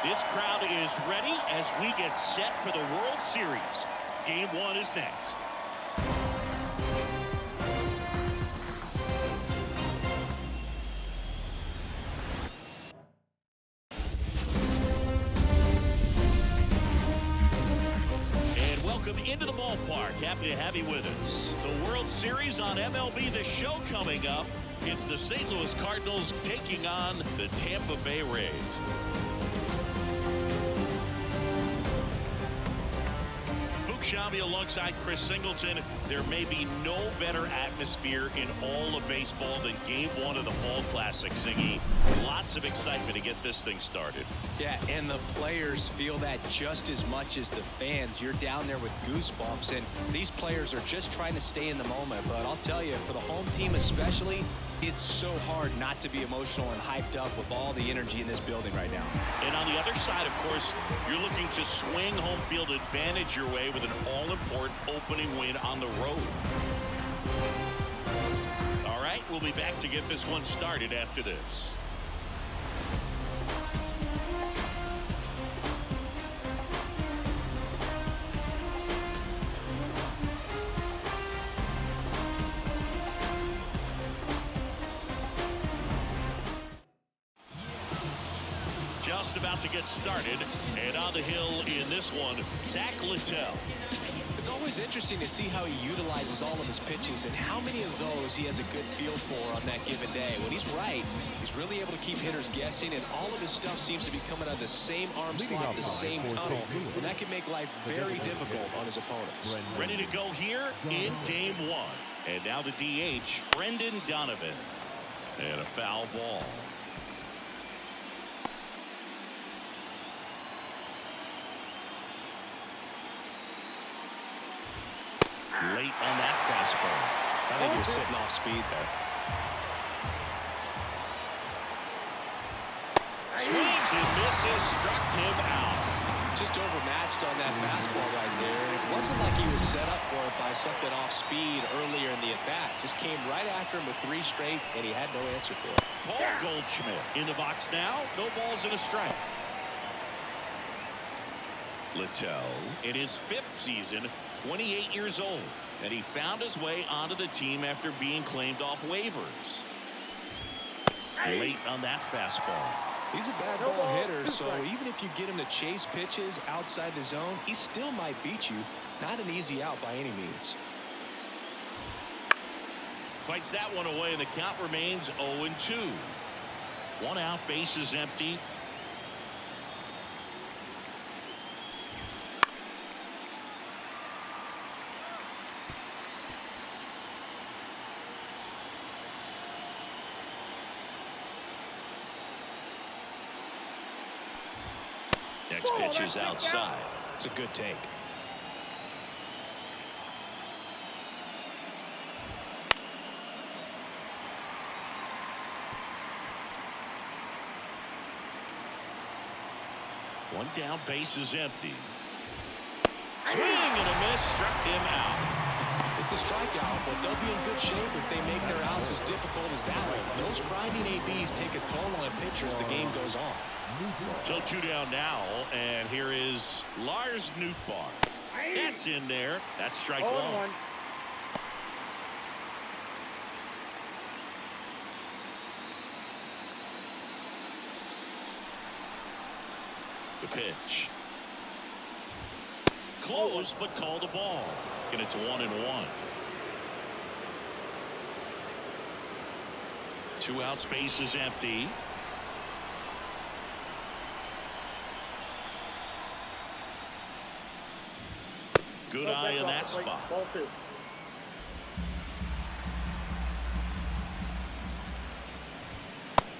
This crowd is ready as we get set for the World Series. Game 1 is next. And welcome into the ballpark. Happy to have you with us. The World Series on MLB The Show coming up. It's the St. Louis Cardinals taking on the Tampa Bay Rays. Shabby alongside Chris Singleton. There may be no better atmosphere in all of baseball than Game 1 of the Fall Classic, Siggy. Lots of excitement to get this thing started. Yeah, and the players feel that just as much as the fans. You're down there with goosebumps, and these players are just trying to stay in the moment. But I'll tell you, for the home team especially, it's so hard not to be emotional and hyped up with all the energy in this building right now. And on the other side, of course, you're looking to swing home field advantage your way with an all-important opening win on the road. All right, we'll be back to get this one started after this. Just about to get started, and on the hill in this one, Zach Littell. It's always interesting to see how he utilizes all of his pitches and how many of those he has a good feel for on that given day. When he's right, he's really able to keep hitters guessing, and all of his stuff seems to be coming out of the same arm slot, the same tunnel, and that can make life very difficult on his opponents. Ready to go here in Game 1. And now the DH, Brendan Donovan. And a foul ball. Late on that fastball. I think you're sitting off speed there. Swings and misses, struck him out. Just overmatched on that fastball right there. It wasn't like he was set up for it by something off speed earlier in the at-bat. Just came right after him with 3 straight, and he had no answer for it. Paul Goldschmidt in the box now. No balls and a strike. Littell in his 5th season, 28 years old, and he found his way onto the team after being claimed off waivers. Late on that fastball. He's a bad ball hitter, so even if you get him to chase pitches outside the zone, he still might beat you. Not an easy out by any means. Fights that one away, and the count remains 0-2. 1 out, bases empty. Next pitch is outside. It's a good take. One down, base is empty. Swing and a miss, struck him out. It's a strikeout, but they'll be in good shape if they make their outs as difficult as that. Those grinding ABs take a toll on a pitcher as the game goes on. So 2 down now, and here is Lars Nootbaar. That's in there. That's strike 1. The pitch. Close, but called a ball. And it's 1-1. 2 out, space is empty. Good eye in that spot.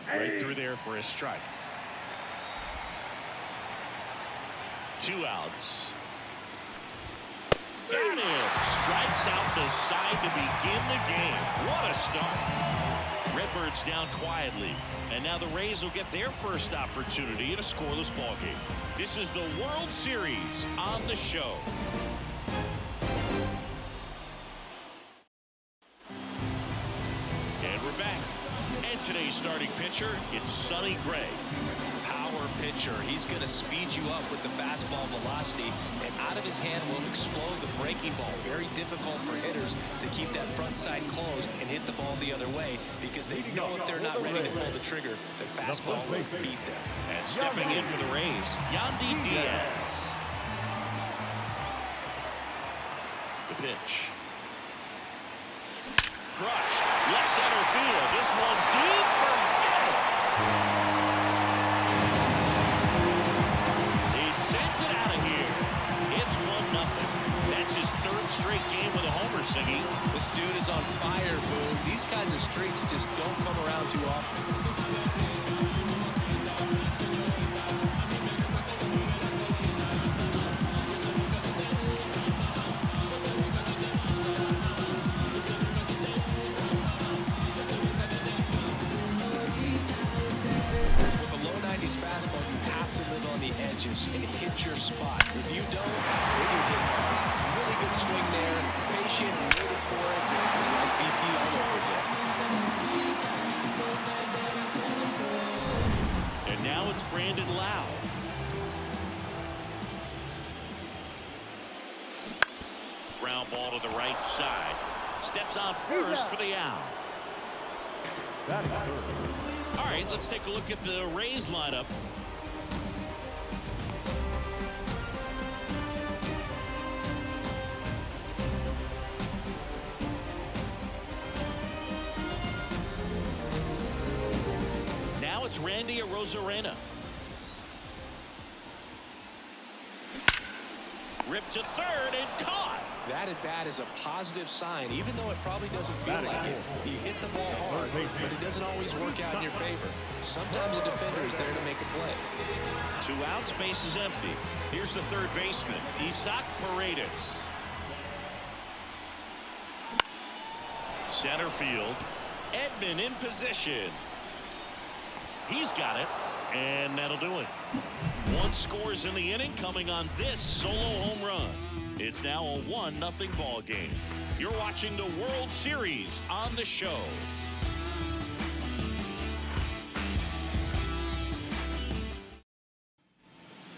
Right through there for a strike. 2 outs. Got him. Strikes out the side to begin the game. What a start. Redbirds down quietly. And now the Rays will get their first opportunity in a scoreless ballgame. This is the World Series on the show. And we're back. And today's starting pitcher, it's Sonny Gray. Power pitcher. He's going to speed you up with the fastball velocity, and out of his hand will explode the breaking ball. Very difficult for hitters to keep that front side closed and hit the ball the other way, because they know if they're not ready to pull the trigger, their fastball will beat them. And stepping in for the Rays, Yandy Diaz. The pitch. Crushed. Left center field. This one's deep for Hill. He sends it out of here. It's 1-0. That's his third straight game with a homer, Siggy. This dude is on fire, Boone. These kinds of streaks just don't come around too often. Fastball, you have to live on the edges and hit your spot. If you don't, then you hit really good swing there, patient, waited for it. It was like BP all over again. And now it's Brandon Lau. Ground ball to the right side. Steps on first for the out. All right, let's take a look at the Rays lineup. Now it's Randy Arozarena. Ripped to third and caught. That at bat is a positive sign, even though it probably doesn't feel like it. You hit the ball hard, but it doesn't always work out in your favor. Sometimes a defender is there to make a play. 2 outs, base is empty. Here's the third baseman, Isaac Paredes. Center field, Edman in position. He's got it, and that'll do it. 1 scores in the inning, coming on this solo home run. It's now a 1-0 ball game. You're watching the World Series on the show.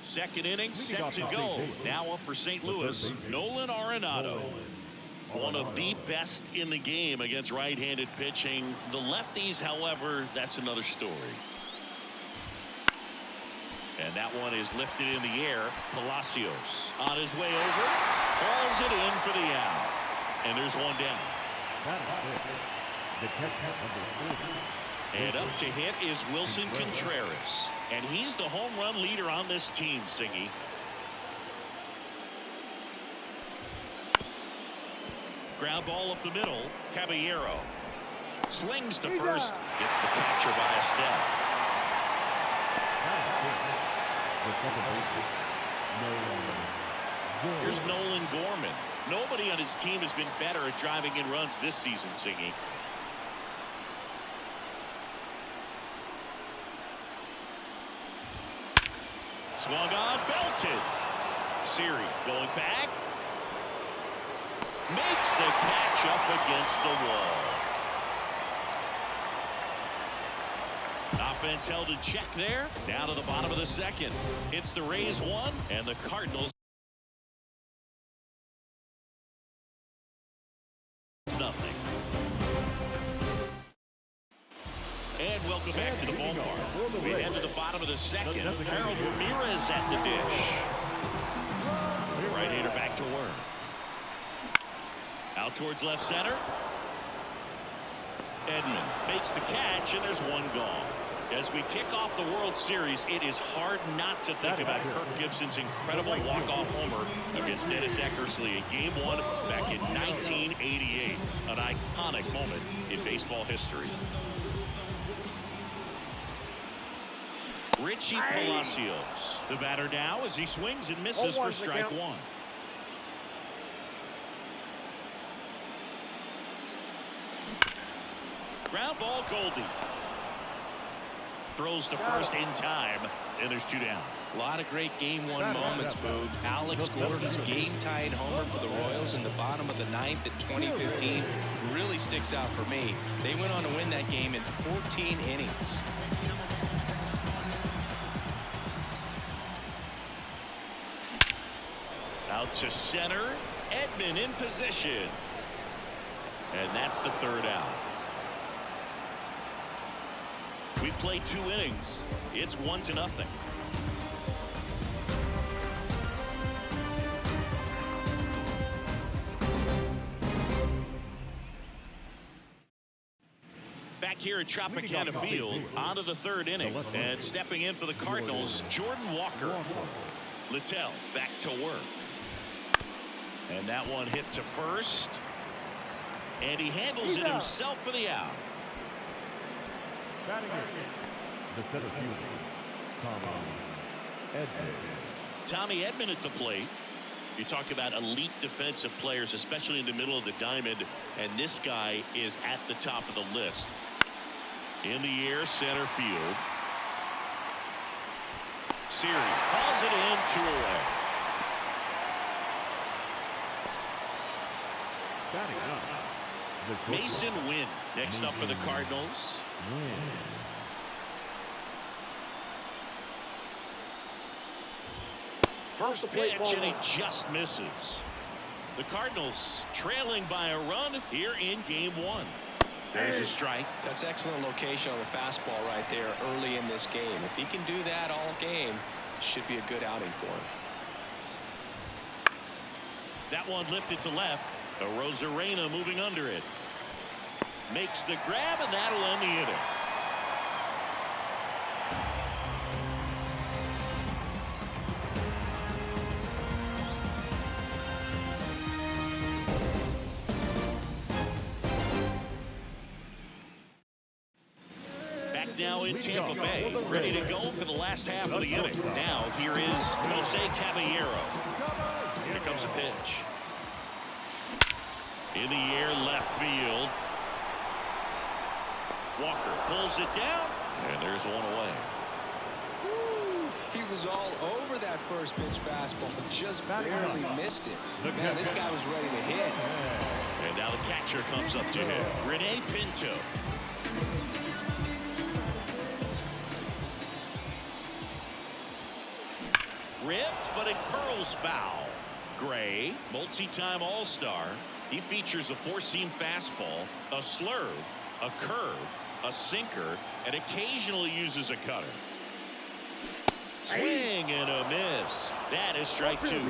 Second inning set to go. Now up for St. Louis, Nolan Arenado. One of the best in the game against right-handed pitching. The lefties, however, that's another story. And that one is lifted in the air. Palacios on his way over. Hauls it in for the out. And there's one down. And up to hit is Wilson Contreras. And he's the home run leader on this team, Siggy. Ground ball up the middle. Caballero slings to first. Gets the catcher by a step. Here's Nolan Gorman. Nobody on his team has been better at driving in runs this season, Siggy. Swung on, belted. Siri going back. Makes the catch up against the wall. Offense held in check there. Down to the bottom of the second. It's the Rays 1 and the Cardinals nothing. And welcome back to the ballpark. We head to the bottom of the second. Harold Ramirez at the dish. Right-hander back to work. Out towards left center. Edman makes the catch, and there's one gone. As we kick off the World Series, it is hard not to think about Kirk Gibson's incredible walk-off homer against Dennis Eckersley in Game 1 back in 1988. An iconic moment in baseball history. Richie Palacios, the batter now as he swings and misses for strike 1. Ground ball, Goldie. Throws to first in time, and there's 2 down. A lot of great game-1 moments, Boog. Alex Gordon's game-tying homer for the Royals in the bottom of the 9th in 2015 really sticks out for me. They went on to win that game in 14 innings. Out to center. Edman in position. And that's the 3rd out. We played 2 innings. It's 1-0. Back here at Tropicana Field, on to the 3rd inning. And stepping in for the Cardinals, Jordan Walker. Littell back to work. And that one hit to first. And he handles it himself for the out. The center fielder, Tommy Edman at the plate. You talk about elite defensive players, especially in the middle of the diamond, and this guy is at the top of the list. In the air, center field. Siri calls it in, 2 away. Mason Wynn next up for the Cardinals. First pitch, and he just misses. The Cardinals trailing by a run here in game 1. There's a strike. That's excellent location on the fastball right there early in this game. If he can do that all game, should be a good outing for him. That one lifted to left. Rosarena moving under it. Makes the grab, and that'll end the inning. Back now in Tampa Bay, ready to go for the last half of the inning. Now here is Jose Caballero. Here comes a pitch. In the air, left field. Walker pulls it down, and there's one away. He was all over that first pitch fastball, just barely missed it. Man, this guy was ready to hit. And now the catcher comes up to him, Rene Pinto. Ripped, but it curls foul. Gray, multi-time All-Star. He features a 4-seam fastball, a slurve, a curve, a sinker, and occasionally uses a cutter. Swing and a miss. That is strike 2.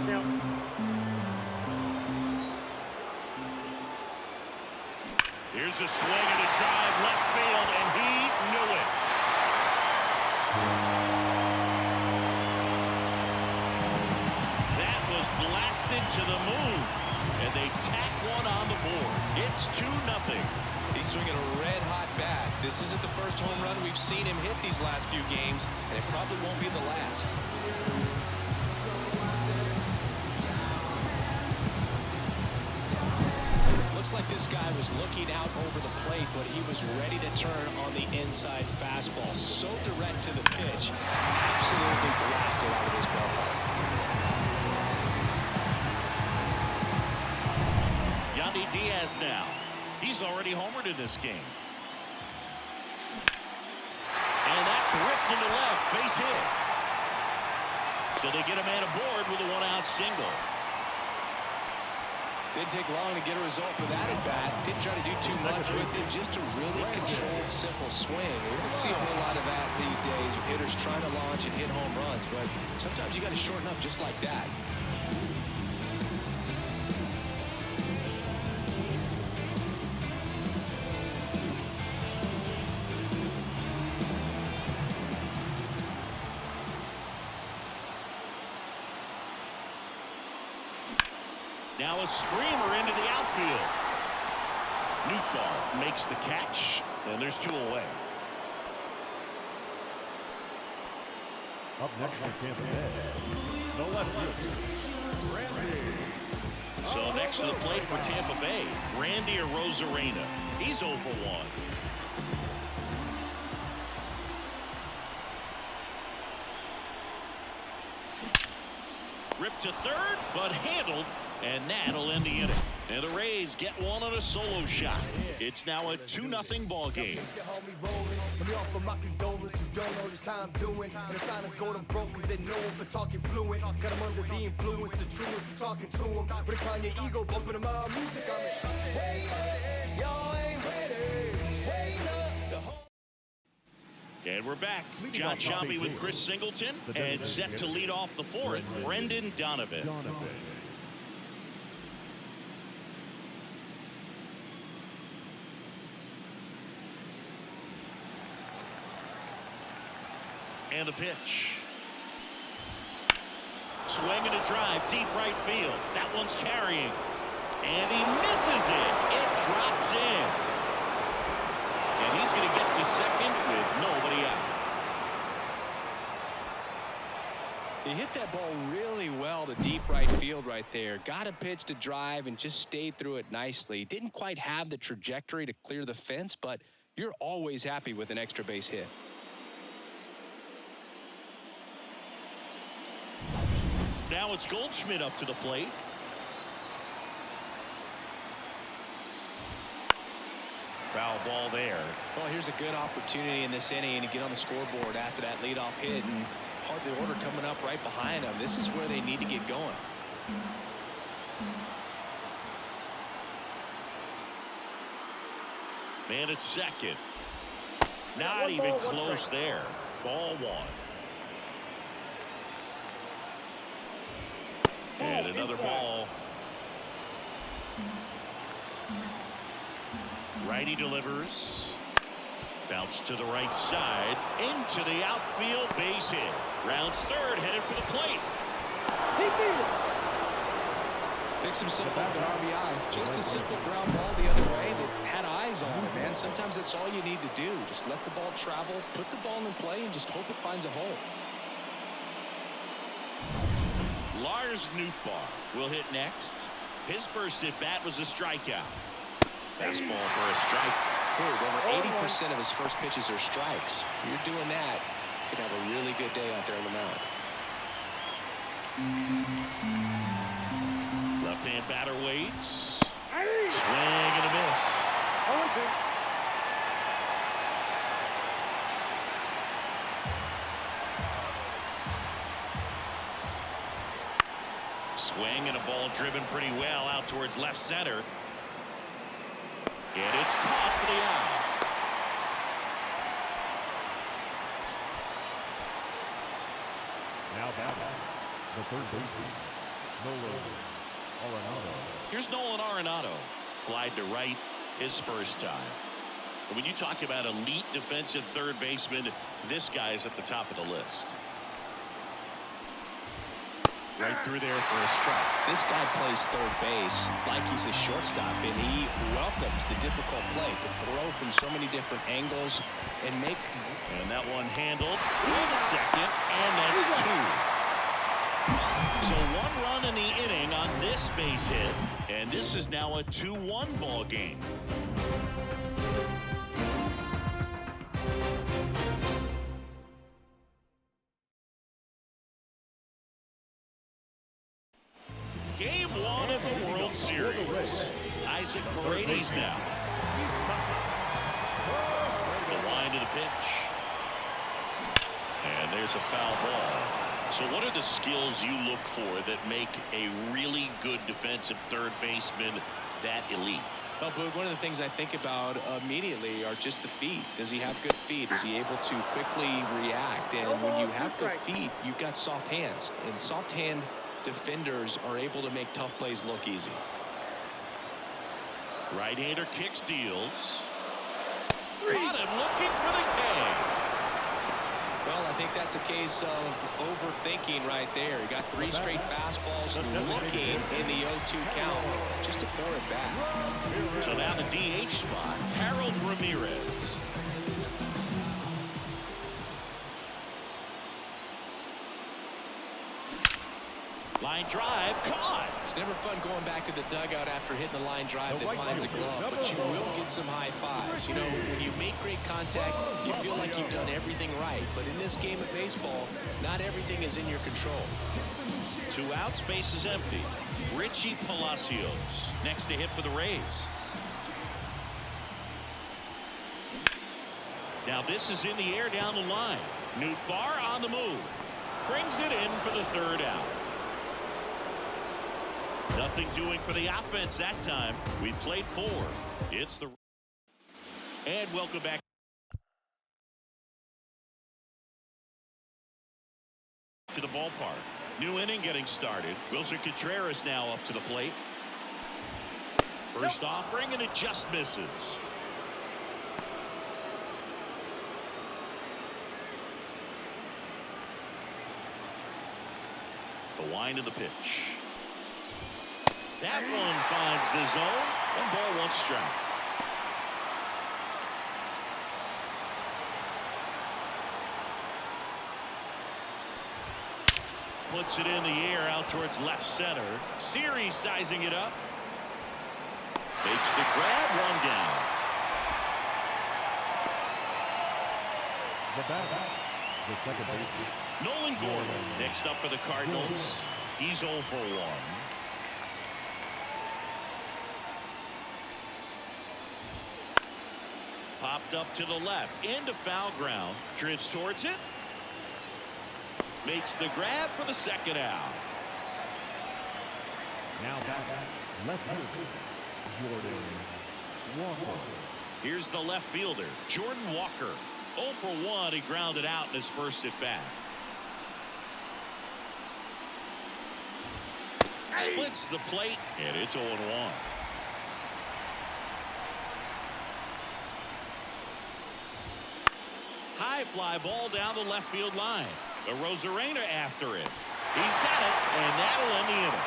Here's a swing and a drive left field, and he knew it. That was blasted to the moon, and they tack one on the board. It's 2-0. He's swinging a red-hot bat. This isn't the first home run we've seen him hit these last few games, and it probably won't be the last. Looks like this guy was looking out over the plate, but he was ready to turn on the inside fastball. So direct to the pitch. Absolutely blasted out of his ballpark. Yandy Diaz now. He's already homered in this game. And that's ripped into left, base hit. So they get a man aboard with a 1-out single. Didn't take long to get a result for that at bat. Didn't try to do too much with it, just a really controlled, simple swing. We don't see a whole lot of that these days with hitters trying to launch and hit home runs, but sometimes you got to shorten up just like that. Now a screamer into the outfield. Nootbaar makes the catch, and there's 2 away. Up next for Tampa Bay, the left fielder, Randy. So next to the plate for Tampa Bay, Randy Arozarena. He's 0 for 1. Ripped to third, but handled, and that'll end the inning. And the Rays get one on a solo shot. It's now a 2-0 ball game. And we're back. John Shelby with Chris Singleton, and set to lead off the fourth, Brendan Donovan. And the pitch. Swinging a drive, deep right field. That one's carrying. And he misses it. It drops in. And he's going to get to second with nobody out. He hit that ball really well to deep right field right there. Got a pitch to drive and just stayed through it nicely. Didn't quite have the trajectory to clear the fence, but you're always happy with an extra base hit. Now it's Goldschmidt up to the plate. Foul ball there. Well, here's a good opportunity in this inning to get on the scoreboard after that leadoff hit, and hard the order coming up right behind them. This is where they need to get going. Man at second. Not even close there. Ball one. And another ball. Righty delivers. Bounce to the right side. Into the outfield, base hit. Rounds third, headed for the plate. Picks himself up an RBI. Just a simple ground ball the other way that had eyes on it, man. Sometimes that's all you need to do. Just let the ball travel, put the ball in play, and just hope it finds a hole. Lars Nootbaar will hit next. His first at-bat was a strikeout. Fastball for a strike. Over 80% of his first pitches are strikes. You're doing that, could have a really good day out there on the mound. Left-hand batter waits. Swing and a miss. Swing and a ball driven pretty well out towards left center. And it's caught for the out. Now batting, the third baseman, Nolan Arenado. Here's Nolan Arenado. Flied to right his first time. And when you talk about elite defensive third baseman, this guy is at the top of the list. Right through there for a strike. This guy plays third base like he's a shortstop, and he welcomes the difficult play to throw from so many different angles and make. And that one handled with second, and that's two. So one run in the inning on this base hit, and this is now a 2-1 ball game. Game one of the World Series. Isaac Paredes now. The line to the pitch. And there's a foul ball. So what are the skills you look for that make a really good defensive third baseman that elite? Well, Boog, one of the things I think about immediately are just the feet. Does he have good feet? Is he able to quickly react? And when you have good feet, you've got soft hands. And soft hand defenders are able to make tough plays look easy. Right-hander kicks, deals. Got him looking for the K. Well, I think that's a case of overthinking right there. He got 3 straight fastballs looking in the 0-2 count just to pour it back. So now the DH spot, Harold Ramirez. Line drive, caught. It's never fun going back to the dugout after hitting a line drive that finds a glove, but you will get some high fives. You know, when you make great contact, you feel like you've done everything right. But in this game of baseball, not everything is in your control. 2 outs, base is empty. Richie Palacios next to hit for the Rays. Now this is in the air down the line. Newt Barr on the move. Brings it in for the 3rd out. Nothing doing for the offense that time. We played 4. It's the... And welcome back to the ballpark. New inning getting started. Wilson Contreras now up to the plate. First offering, and it just misses. The wind of the pitch. That one finds the zone. 1 ball, 1 strike. Puts it in the air out towards left center. Series sizing it up. Makes the grab, 1 down. The batter, the second baseman, Nolan Gordon next up for the Cardinals. He's 0 for 1. Popped up to the left into foul ground. Drifts towards it. Makes the grab for the 2nd out. now back left fielder, Jordan Walker. Here's the left fielder, Jordan Walker. 0 for 1. He grounded out in his first at bat. Splits the plate, and it's 0-1. High fly ball down the left field line. The Rosarena after it. He's got it, and that'll end the inning.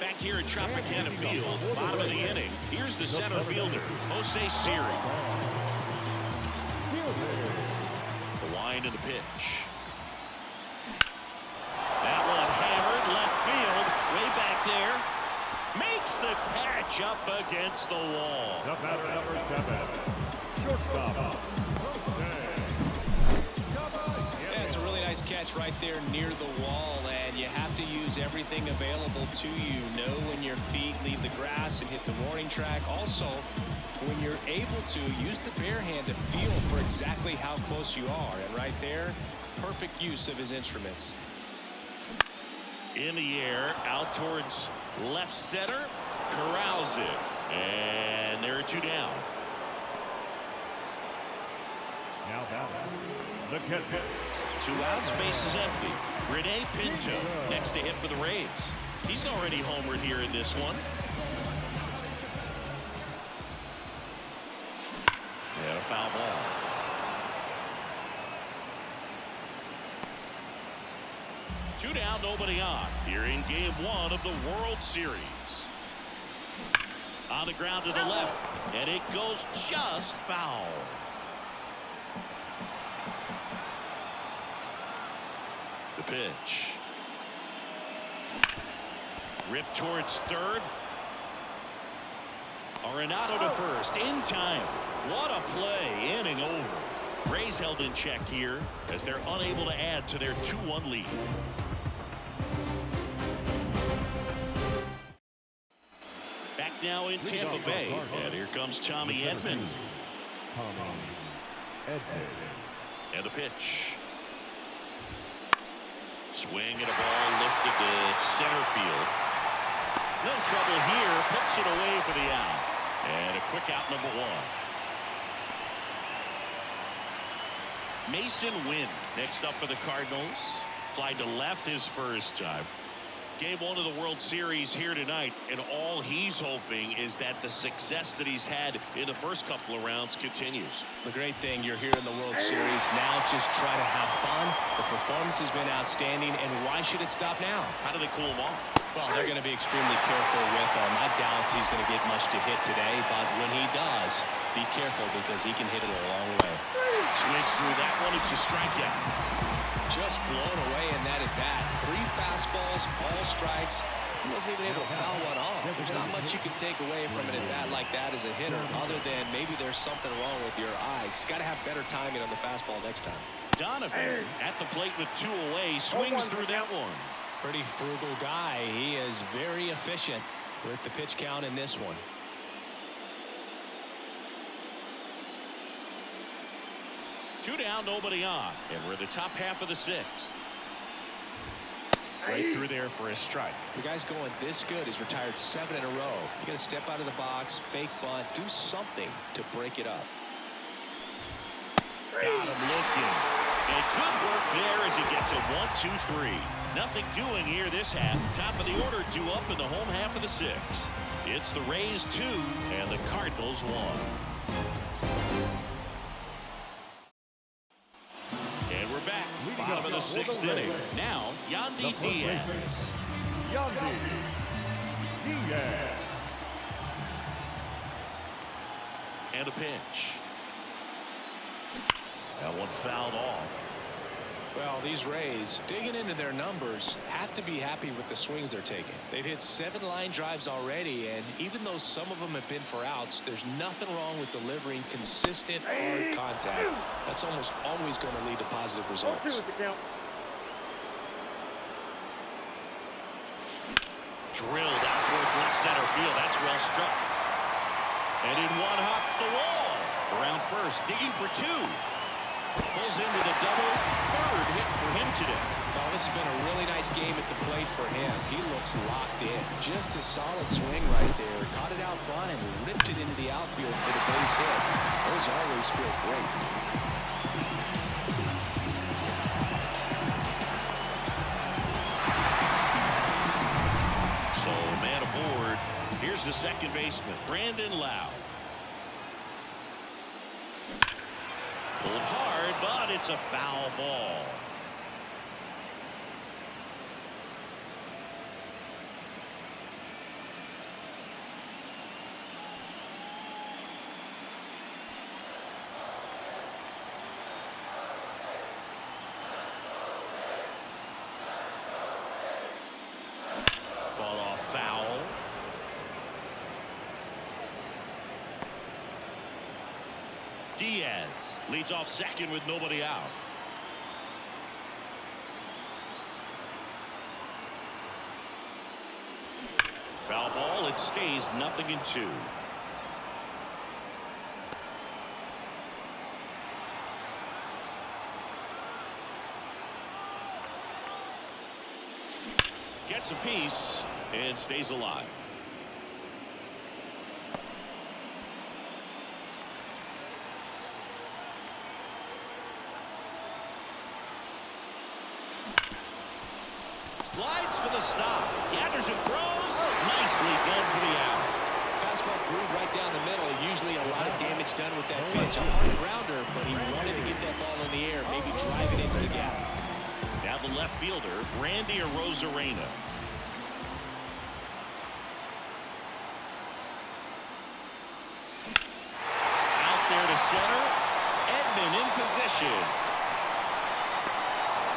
Back here at Tropicana Field, bottom of the inning. Here's the center fielder, Jose Siri. The wind of the pitch. That one hammered left field, way back there. Makes the catch up against the wall. The batter, number 7, shortstop. Yeah, it's a really nice catch right there near the wall, and you have to use everything available to you. Know when your feet leave the grass and hit the warning track. Also, when you're able to use the bare hand to feel for exactly how close you are. And right there, perfect use of his instruments. In the air, out towards left center. Corrals it. And there are 2 down. Now batter, the catcher. 2 outs, base is empty. Rene Pinto next to hit for the Rays. He's already homered here in this one. And a foul ball. Two down, nobody on. Here in game 1 of the World Series. On the ground to the left, and it goes just foul. The pitch. Ripped towards third. Arenado to first in time. What a play, inning over. Rays held in check here as they're unable to add to their 2-1 lead. Back now in Tampa Bay, and here comes Tommy Edman. And the pitch. Swing and a ball lifted to center field. No trouble here, puts it away for the out. And a quick out, number 1. Mason Wynn next up for the Cardinals. Fly to left his first time. Game 1 of the World Series here tonight, and all he's hoping is that the success that he's had in the first couple of rounds continues. The great thing, you're here in the World Series. Now just try to have fun. The performance has been outstanding, and why should it stop now? How do they cool him off? Well, they're going to be extremely careful with him. I doubt he's going to get much to hit today, but when he does, be careful because he can hit it a long way. Swings through that one. It's a strikeout. Just blown away in that at-bat. 3 fastballs, all strikes. He wasn't even able to foul one off. There's not much you can take away from an at-bat like that as a hitter other than maybe there's something wrong with your eyes. Got to have better timing on the fastball next time. Donovan at the plate with 2 away. Swings through that one. Pretty frugal guy. He is very efficient with the pitch count in this one. Two down, nobody on. And we're in the top half of the 6th. Right through there for a strike. The guy's going this good. He's retired 7 in a row. You got to step out of the box, fake bunt, do something to break it up. Got him looking. And good work there as he gets a 1-2-3. Nothing doing here this half. Top of the order due up in the home half of the 6th. It's the Rays 2 and the Cardinals 1. And we're back. Bottom of the 6th inning. Now, Yandy Diaz. Yandy Diaz. And a pitch. That one fouled off. Well, these Rays, digging into their numbers, have to be happy with the swings they're taking. They've hit 7 line drives already, and even though some of them have been for outs, there's nothing wrong with delivering consistent, hard contact. That's almost always going to lead to positive results. Drilled out towards left center field. That's well struck. And in one hops the wall. Around first, digging for 2. Pulls into the double. 3rd hit for him today. Well, this has been a really nice game at the plate for him. He looks locked in. Just a solid swing right there. Caught it out front and ripped it into the outfield for the base hit. Those always feel great. So, man aboard. Here's the second baseman, Brandon Lowe. Pulled hard, but it's a foul ball. Fought off foul. Diaz leads off second with nobody out. Foul ball. It stays 0-2. Gets a piece and stays alive. Slides for the stop. Gathers and throws. Nicely done for the out. Fastball groove right down the middle. Usually a lot of damage done with that pitch. A hard grounder, but he wanted to get that ball in the air, maybe drive it into the gap. Now the left fielder, Randy Arozarena. Out there to center. Edman in position.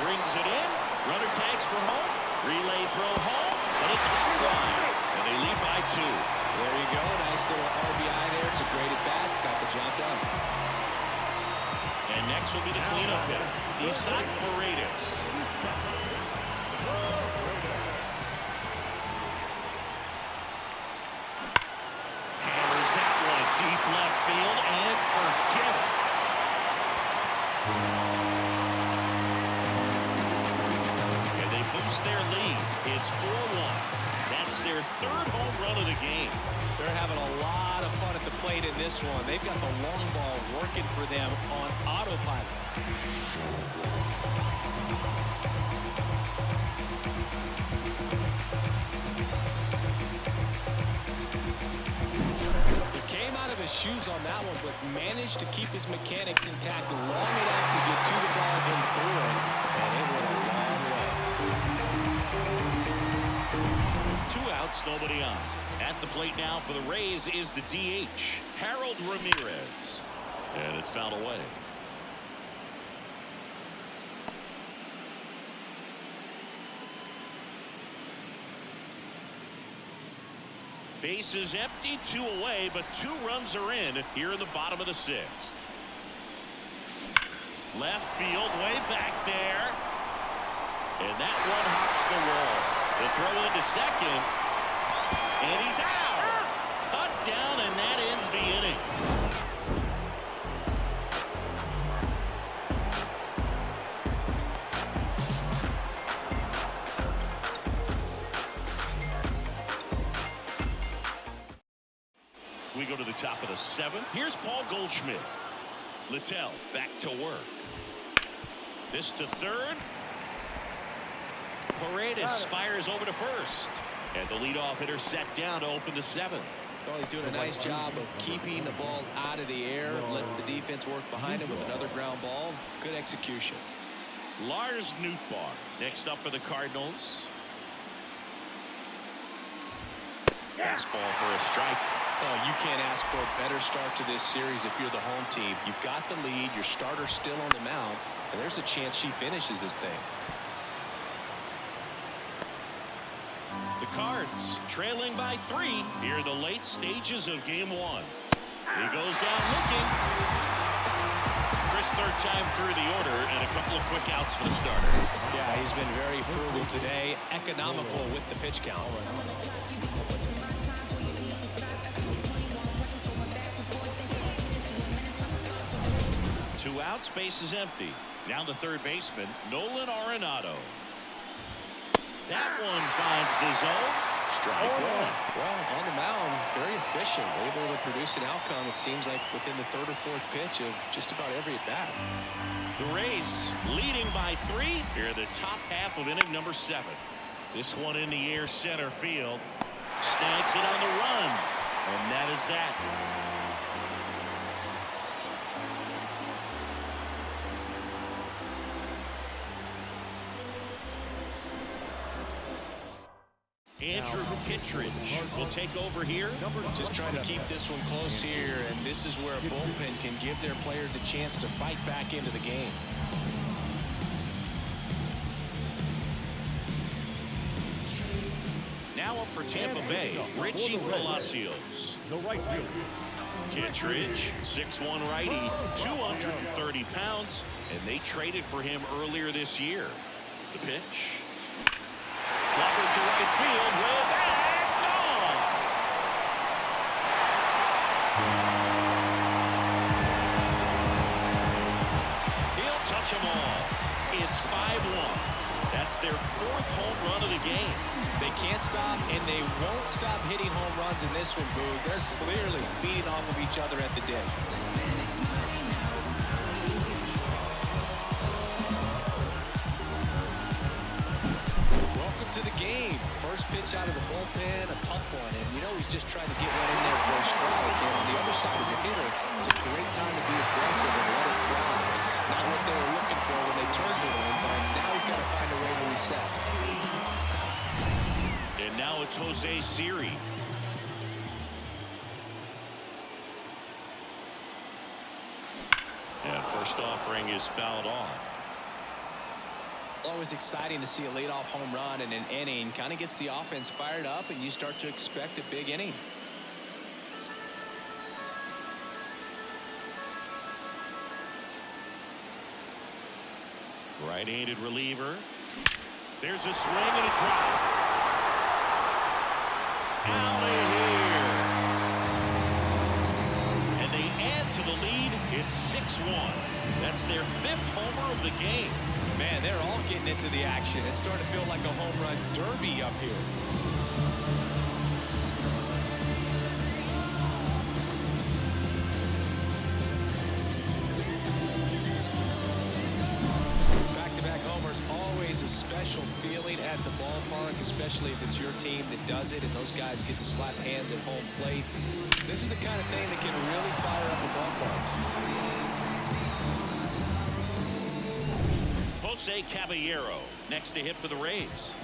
Brings it in. Runner tags for home. Relay throw home. And it's offline. And they lead by 2. There you go. Nice little RBI there. It's a great at-bat. Got the job done. And next will be the cleanup hitter, Isaac Paredes. Hammers that one deep left field and forget it. And they boost their lead. It's 4-1. That's their 3rd home run of the game. They're having a lot of fun at the plate in this one. They've got the long ball working for them on autopilot. He came out of his shoes on that one, but managed to keep his mechanics intact long enough to get to the ball and through it. And it went a long way. outs, nobody on. At the plate now for the Rays is the DH, Harold Ramirez. And it's fouled away. Bases empty, 2 away, but 2 runs are in here in the bottom of the 6th. Left field, way back there. And that one hops the wall. The throw into second. And he's out. Cut down, and that ends the inning. We go to the top of the 7th. Here's Paul Goldschmidt. Littell back to work. This to third. Paredes fires over to first. And the leadoff hitter set down to open the 7th. Well, he's doing a nice job of keeping the ball out of the air. Lets the defense work behind him with another ground ball. Good execution. Lars Nootbaar next up for the Cardinals. Fastball for a strike. Oh, you can't ask for a better start to this series if you're the home team. You've got the lead. Your starter's still on the mound. And there's a chance she finishes this thing. The Cards trailing by 3 here in the late stages of game 1. He goes down looking. Chris, third time through the order, and a couple of quick outs for the starter. Yeah, he's been very frugal today. Economical with the pitch count. 2 outs, base is empty. Now the third baseman, Nolan Arenado. That one finds the zone. Strike 1. Well, on the mound, very efficient. Able to produce an outcome, it seems like, within the 3rd or 4th pitch of just about every at-bat. The Rays leading by 3 here in the top half of inning number 7. This one in the air, center field. Snags it on the run. And that is that. Andrew Kittredge will take over here. Just trying to keep this one close here, and this is where a bullpen can give their players a chance to fight back into the game. Now up for Tampa Bay, Richie Palacios. The right field. Kittredge, 6'1" righty, 230 pounds, and they traded for him earlier this year. The pitch. Clobbered to right field, way back, gone. He'll touch them all. It's 5-1. That's their 4th home run of the game. They can't stop, and they won't stop hitting home runs in this one, Boo. They're clearly feeding off of each other at the dish. Welcome to the game. First pitch out of the bullpen, a tough one, and you know he's just trying to get one in there for a strike. And on the other side as a hitter, it's a great time to be aggressive and let it fly. It's not what they were looking for when they turned to him, but now he's got to find a way to reset. And now it's Jose Siri. And first offering is fouled off. Always exciting to see a leadoff home run in an inning. Kind of gets the offense fired up, and you start to expect a big inning. Right-handed reliever. There's a swing and a drop. Out of here. And they add to the lead. It's 6-1. That's their 5th homer of the game. Man, they're all getting into the action. It's starting to feel like a home run derby up here. Back-to-back homers, always a special feeling at the ballpark, especially if it's your team that does it and those guys get to slap hands at home plate. This is the kind of thing that can really fire up a ballpark. Jose Caballero next to hit for the Rays.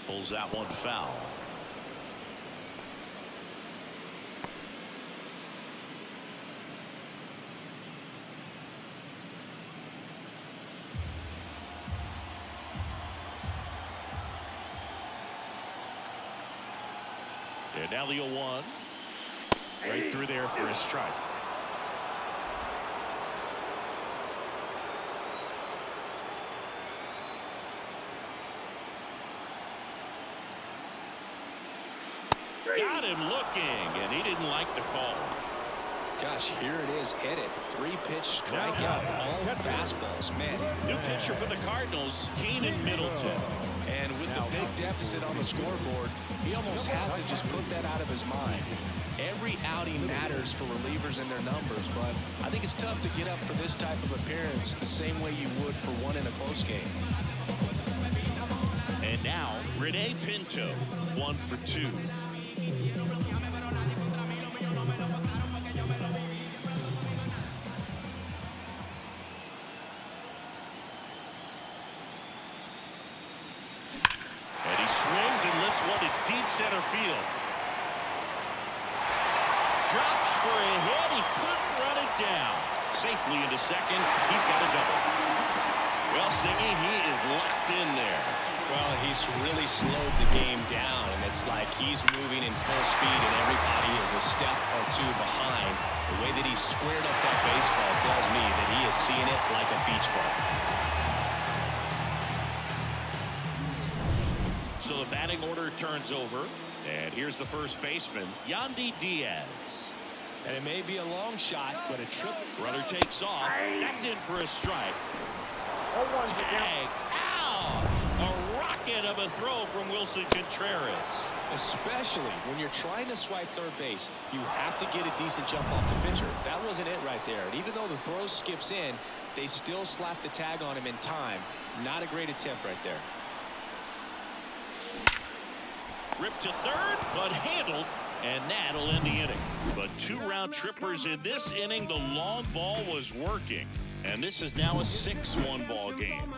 Pulls that one foul. And now the 0-1. Right through there for a strike. Got him looking, and he didn't like the call. Gosh, here it is, hit it. 3-pitch strikeout, all fastballs. Man, new pitcher for the Cardinals, Keenan Middleton. And with the big deficit on the scoreboard, he almost has to just put that out of his mind. Every outing matters for relievers and their numbers, but I think it's tough to get up for this type of appearance the same way you would for one in a close game. And now, Rene Pinto, 1 for 2. And he swings and lifts one to deep center field. Drops for a hit. He couldn't run it down. Safely into second. He's got a double. Well, Singy, he is locked in there. Well, he's really slowed the game down, and it's like he's moving in full speed, and everybody is a step or two behind. The way that he squared up that baseball tells me that he is seeing it like a beach ball. So the batting order turns over, and here's the first baseman, Yandy Diaz. And it may be a long shot, but a trip. Runner takes off. That's in for a strike. Tag. Ow! A rocket of a throw from Wilson Contreras. Especially when you're trying to swipe third base, you have to get a decent jump off the pitcher. That wasn't it right there. And even though the throw skips in, they still slap the tag on him in time. Not a great attempt right there. Ripped to third, but handled, and that'll end the inning. But 2 round trippers in this inning. The long ball was working, and this is now a 6-1 ball game.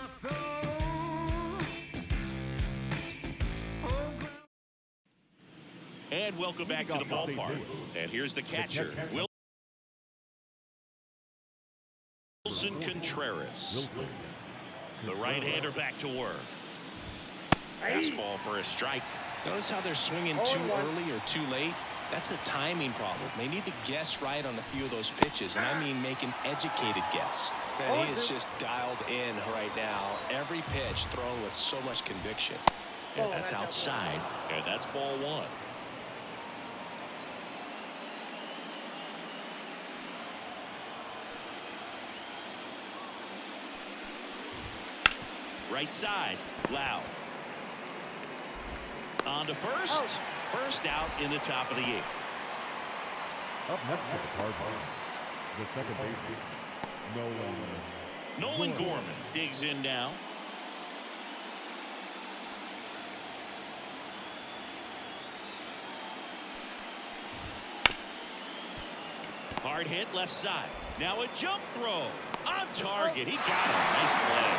And welcome back to the ballpark. And here's the catcher, Wilson Contreras. The right-hander back to work. Fastball for a strike. Notice how they're swinging too early or too late. That's a timing problem. They need to guess right on a few of those pitches, and I mean make an educated guess. And he is just dialed in right now. Every pitch thrown with so much conviction. And that's outside, and that's ball 1. Right side, Lau. On to first. First out in the top of the 8th. Up next for the Cardinals, the second baseman, Nolan Gorman digs in now. Hard hit left side. Now a jump throw. On target. He got it. Nice play.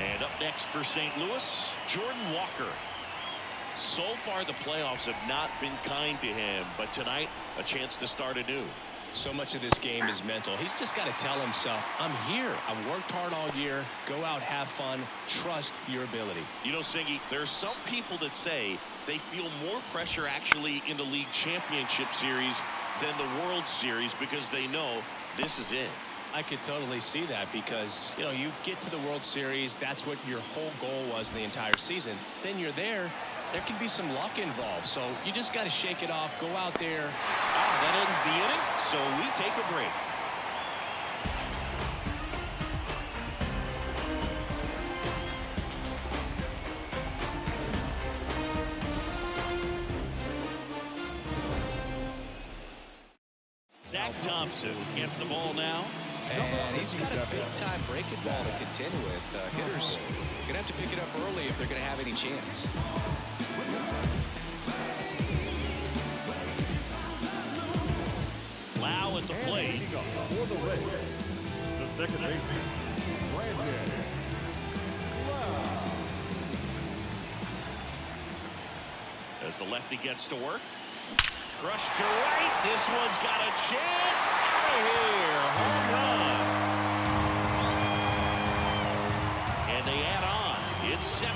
And up next for St. Louis, Jordan Walker. So far, the playoffs have not been kind to him, but tonight, a chance to start anew. So much of this game is mental. He's just got to tell himself, I'm here. I've worked hard all year. Go out, have fun. Trust your ability. You know, Singy, there are some people that say they feel more pressure actually in the league championship series than the World Series because they know this is it. I could totally see that because, you know, you get to the World Series. That's what your whole goal was the entire season. Then you're there. There can be some luck involved. So you just got to shake it off. Go out there. That ends the inning, so we take a break. Zach Thompson gets the ball now. And he's got a big-time breaking ball to contend with. Hitters going to have to pick it up early if they're going to have any chance. Lau at the plate. For the Rays, the second baseman, Brandon. As the lefty gets to work. Crushed to right. This one's got a chance. Out of here. Home run. And they add on. It's 7-1.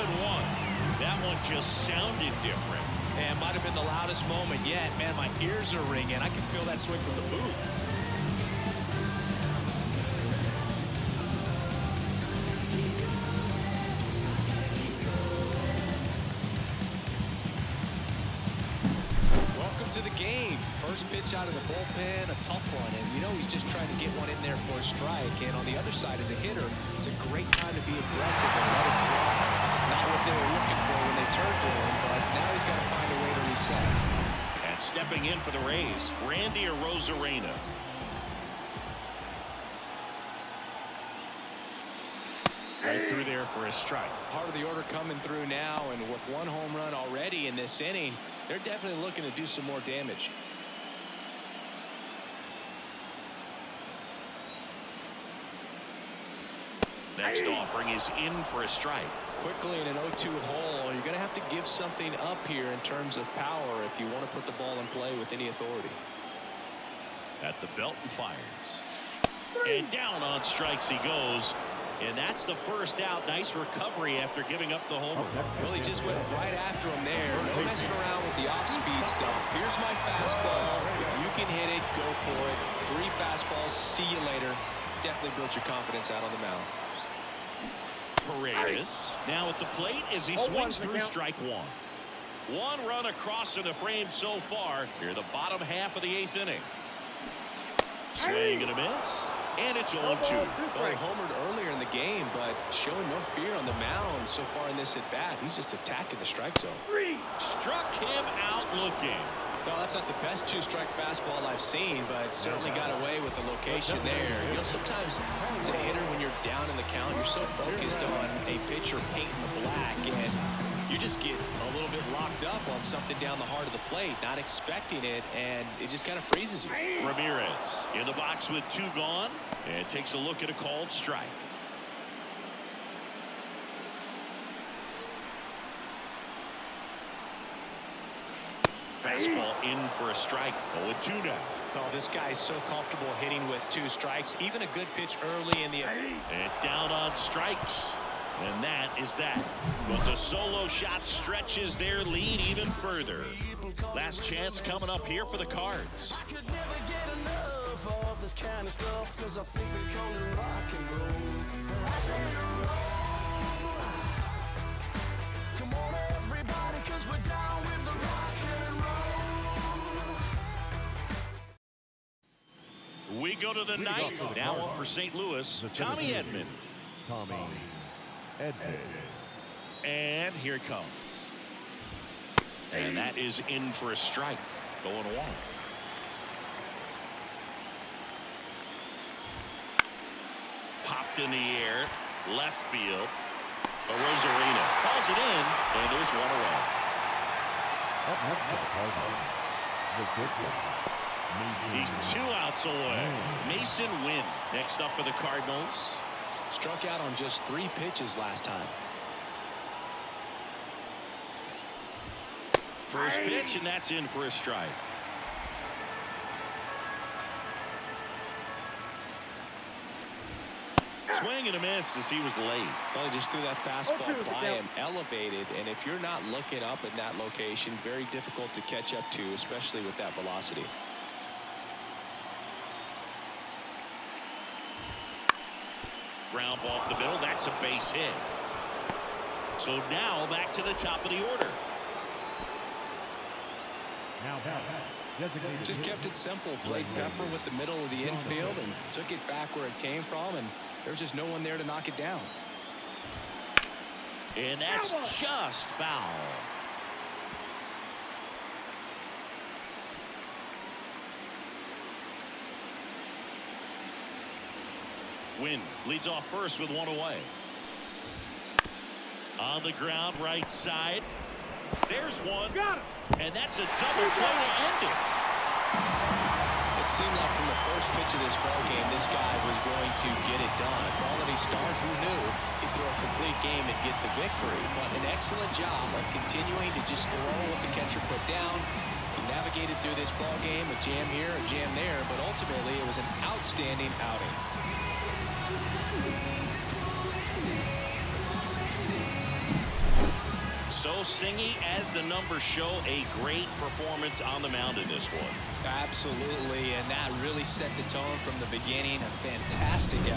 That one just sounded different. And might have been the loudest moment yet. Man, my ears are ringing. I can feel that swing from the booth. To the game. First pitch out of the bullpen, a tough one, and you know he's just trying to get one in there for a strike. And on the other side, as a hitter, it's a great time to be aggressive and let it fly. It's not what they were looking for when they turned to him, but now he's got to find a way to reset. And stepping in for the Rays, Randy Arozarena. Right through there for a strike. Part of the order coming through now, and with one home run already in this inning, they're definitely looking to do some more damage. Next offering is in for a strike. Quickly in an 0-2 hole, you're going to have to give something up here in terms of power if you want to put the ball in play with any authority. At the belt and fires. And down on strikes he goes. And that's the first out. Nice recovery after giving up the homer. Well, he just went right after him there. No messing around with the off-speed stuff. Here's my fastball. You can hit it. Go for it. 3 fastballs. See you later. Definitely built your confidence out on the mound. Paredes now at the plate as he swings through strike one. One run across in the frame so far. Here the bottom half of the 8th inning. Swing and a miss. And it's 0-2. Well, he homered earlier in the game, but showing no fear on the mound so far in this at-bat. He's just attacking the strike zone. Struck him out looking. Well, that's not the best 2-strike fastball I've seen, but certainly got away with the location there. You know, sometimes as a hitter, when you're down in the count, you're so focused on a pitcher painting the black, and you just get a little bit locked up on something down the heart of the plate, not expecting it, and it just kind of freezes you. Ramirez in the box with 2 gone, and takes a look at a called strike. Fastball in for a strike. 0-2 now. Oh, this guy's so comfortable hitting with 2 strikes. Even a good pitch early in the... And down on strikes. And that is that. But the solo shot stretches their lead even further. Last chance coming up here for the Cards. I could never get enough of this kind of stuff, 'cause I think they call it rock and roll. I say roll. Come on everybody, 'cause we're down with the rock and roll. We go to the 9th. Now up for St. Louis, Tommy Edman. Tommy Edman. And here it comes. And that is in for a strike. 0-1. Popped in the air. Left field. Arozarena calls it in. And there's one away. Up next for the Cardinals, the pitcher, He's 2 outs away. Mason Wynn next up for the Cardinals. Struck out on just 3 pitches last time. First pitch, and that's in for a strike. Swing and a miss as he was late. Well, he just threw that fastball by him, elevated, and if you're not looking up in that location, very difficult to catch up to, especially with that velocity. Ground ball up the middle. That's a base hit. So now back to the top of the order. now designated Just kept it simple. Played pepper with the middle of the infield and took it back where it came from, and there's just no one there to knock it down. And that's just foul. Wynn leads off first with 1 away. On the ground, right side. There's one. Got it. And that's a double play to end it. It's seemed like from the first pitch of this ball game, this guy was going to get it done. A quality start, who knew he'd throw a complete game and get the victory. But an excellent job of continuing to just throw what the catcher put down. He navigated through this ball game, a jam here, a jam there, but ultimately it was an outstanding outing. So, Singy, as the numbers show, a great performance on the mound in this one. Absolutely, and that really set the tone from the beginning. A fantastic effort.